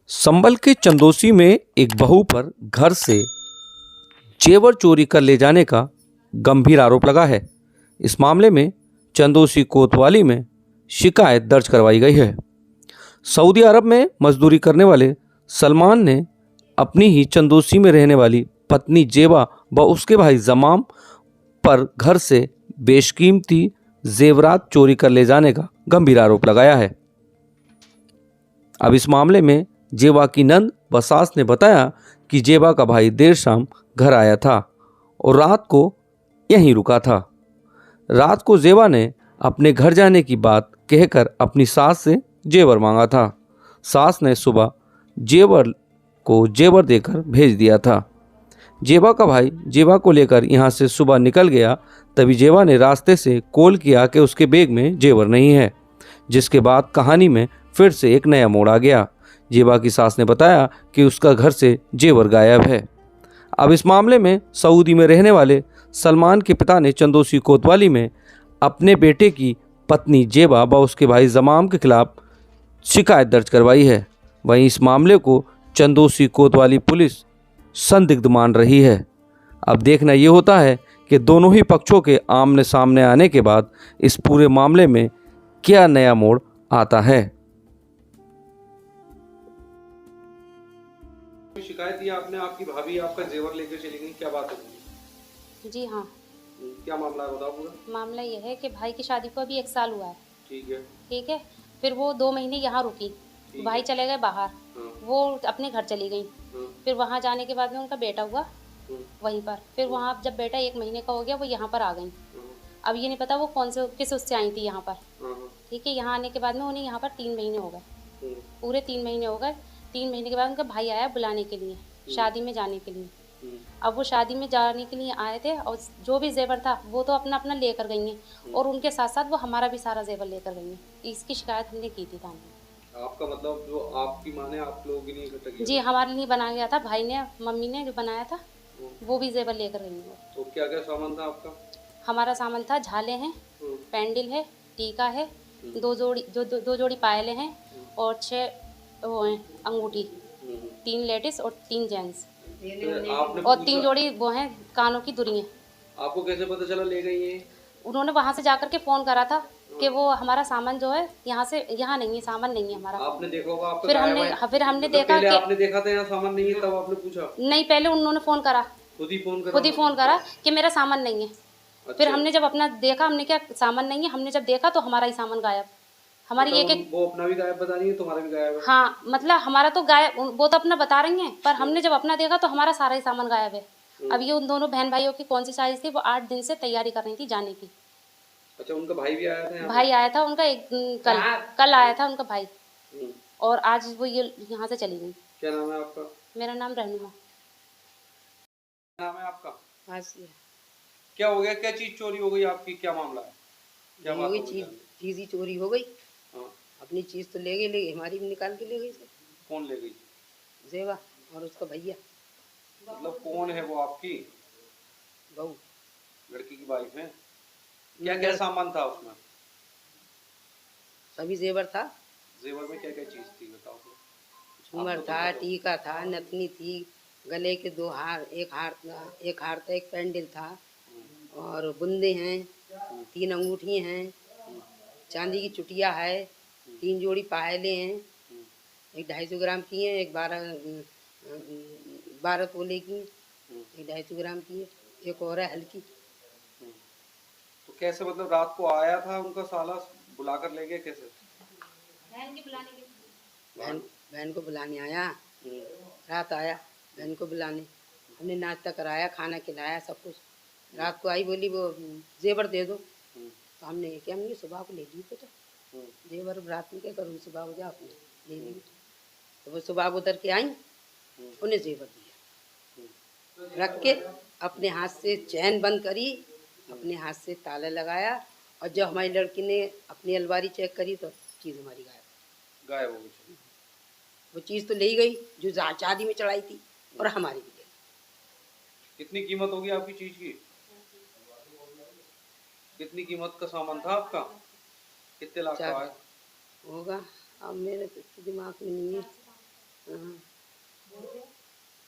संभल के चंदोसी में एक बहू पर घर से जेवर चोरी कर ले जाने का गंभीर आरोप लगा है। इस मामले में चंदोसी कोतवाली में शिकायत दर्ज करवाई गई है। सऊदी अरब में मजदूरी करने वाले सलमान ने अपनी ही चंदोसी में रहने वाली पत्नी जेबा व उसके भाई जमाम पर घर से बेशकीमती जेवरात चोरी कर ले जाने का गंभीर आरोप लगाया है। अब इस मामले में जेबा की नंद व सास ने बताया कि जेबा का भाई देर शाम घर आया था और रात को यहीं रुका था। रात को जेबा ने अपने घर जाने की बात कहकर अपनी सास से जेवर मांगा था। सास ने सुबह जेवर देकर भेज दिया था। जेबा का भाई जेबा को लेकर यहाँ से सुबह निकल गया। तभी जेबा ने रास्ते से कॉल किया कि उसके बैग में जेवर नहीं है, जिसके बाद कहानी में फिर से एक नया मोड़ आ गया। जेबा की सास ने बताया कि उसका घर से जेवर गायब है। अब इस मामले में सऊदी में रहने वाले सलमान के पिता ने चंदोसी कोतवाली में अपने बेटे की पत्नी जेबा व उसके भाई जमाम के खिलाफ शिकायत दर्ज करवाई है। वहीं इस मामले को चंदोसी कोतवाली पुलिस संदिग्ध मान रही है। अब देखना ये होता है कि दोनों ही पक्षों के आमने सामने आने के बाद इस पूरे मामले में क्या नया मोड़ आता है। शिकायत की आपने, आपकी भाभी आपका जेवर लेकर चली गई, क्या बात है? जी हाँ। क्या मामला है, बताओ पूरा। मामला यह है कि भाई की शादी को अभी 1 साल हुआ है। ठीक है। फिर वो 2 महीने यहाँ रुकी, भाई चले गए बाहर। हाँ। वो अपने घर चली गई। हाँ। फिर वहाँ जाने के बाद में उनका बेटा हुआ वहीं पर। फिर वहाँ जब बेटा 1 महीने का हो गया वो यहाँ पर आ गई। अब ये नहीं पता वो किस उससे आई थी यहाँ पर। ठीक है। यहाँ आने के बाद में उन्हें यहाँ पर 3 महीने हो गए, पूरे 3 महीने हो गए। 3 महीने के बाद उनका भाई आया बुलाने के लिए, शादी में जाने के लिए। अब वो शादी में जाने के लिए आए थे और जो भी जेवर था वो तो अपना अपना लेकर गई हैं और उनके साथ साथ वो हमारा भी सारा जेवर लेकर गई हैं। इसकी शिकायत हमने की थी थाने में। आपका मतलब जो आपकी माँ ने आप लोगों के लिए इकट्ठा किया? जी, हमारे लिए बनाया गया था। भाई ने, मम्मी ने जो बनाया था वो भी जेवर लेकर गई हैं। तो क्या क्या सामान था आपका? हमारा सामान था, झाले हैं, पैंडल है, टीका है, 2 जोड़ी पायलें हैं और 6 वो हैं अंगूठी, 3 लेडीज और 3 जेंट्स और 3 जोड़ी वो हैं कानों की दुरियाँ। आपको कैसे पता चला ले गई है? उन्होंने वहाँ से जाकर के फ़ोन करा था कि वो हमारा सामान जो है यहाँ नहीं है, सामान नहीं है हमारा। आपने देखा होगा आपका? फिर हमने मतलब देखा पहले कि आपने देखा था यहाँ सामान नहीं है, तब आपने पूछा? नहीं, पहले उन्होंने फ़ोन करा, खुद ही फ़ोन करा कि मेरा सामान नहीं है। अच्छा। फिर हमने जब अपना देखा, हमने क्या सामान नहीं है, हमने जब देखा तो हमारा ही सामान गायब। हमारी मतलब वो अपना भी गायब बता रही है, तुम्हारा भी गायब है? हाँ, मतलब हमारा तो गायब, वो तो अपना बता रही हैं, पर हमने जब अपना देखा तो हमारा सारा ही सामान गायब है। अब ये उन दोनों बहन भाइयों की कौन सी साइज थी, वो 8 दिन से तैयारी कर रही थी जाने की। अच्छा, उनका भाई भी आया था यहाँ? भाई आया था उनका, कल आया था उनका भाई, और आज वो ये यहाँ से चली गई। क्या नाम है आपका? मेरा नाम रहनुमा। नाम है आपका? आसिया। क्या हो गया, क्या चीज चोरी हो गई आपकी, क्या मामला है, क्या बात हो गई? चीज ही चोरी हो गई। हाँ। अपनी चीज तो ले गई, हमारी भी निकाल के ले गई। कौन ले गई? जेवा और उसका भैया। मतलब कौन है वो आपकी बहू? लड़की की वाइफ है? क्या क्या सामान था उसमें? सभी जेवर था। जेवर में क्या क्या चीज थी, बताओ तो। झूमर था, टीका था, नथनी थी, गले के 2 हार, एक हार था, एक पैंडल था, और बुंदे हैं, 3 अंगूठी हैं, चांदी की चुटिया है, 3 जोड़ी पायलें हैं, एक 250 ग्राम की है, एक 12 तोले की, एक 250 ग्राम की है, एक और है हल्की। तो कैसे, मतलब रात को आया था उनका साला, बुलाकर ले गए कैसे? बहन को बुलाने आया, रात आया बहन को बुलाने, हमने नाश्ता कराया, खाना खिलाया, सब कुछ। रात को आई, बोली वो जेवर दे दो, तो हमने क्या, हमने सुबह को ले ली बेटा जेवर, रात में क्या करूँ, सुबह हो जा अपने ले ली। तो वो सुबह उतर के आई, उन्हें जेवर दिया, रख के अपने हाथ से चैन बंद करी, अपने हाथ से ताला लगाया, और जब हमारी लड़की ने अपनी अलमारी चेक करी तो चीज़ हमारी गायब हो गई। वो चीज़ तो ले ही गई जो शादी में चढ़ाई थी, और हमारी भी ले गई। कितनी कीमत होगी आपकी चीज की? कितनी कीमत का सामान था आपका? कितने लाख का होगा, अब मेरे तो दिमाग में नहीं है।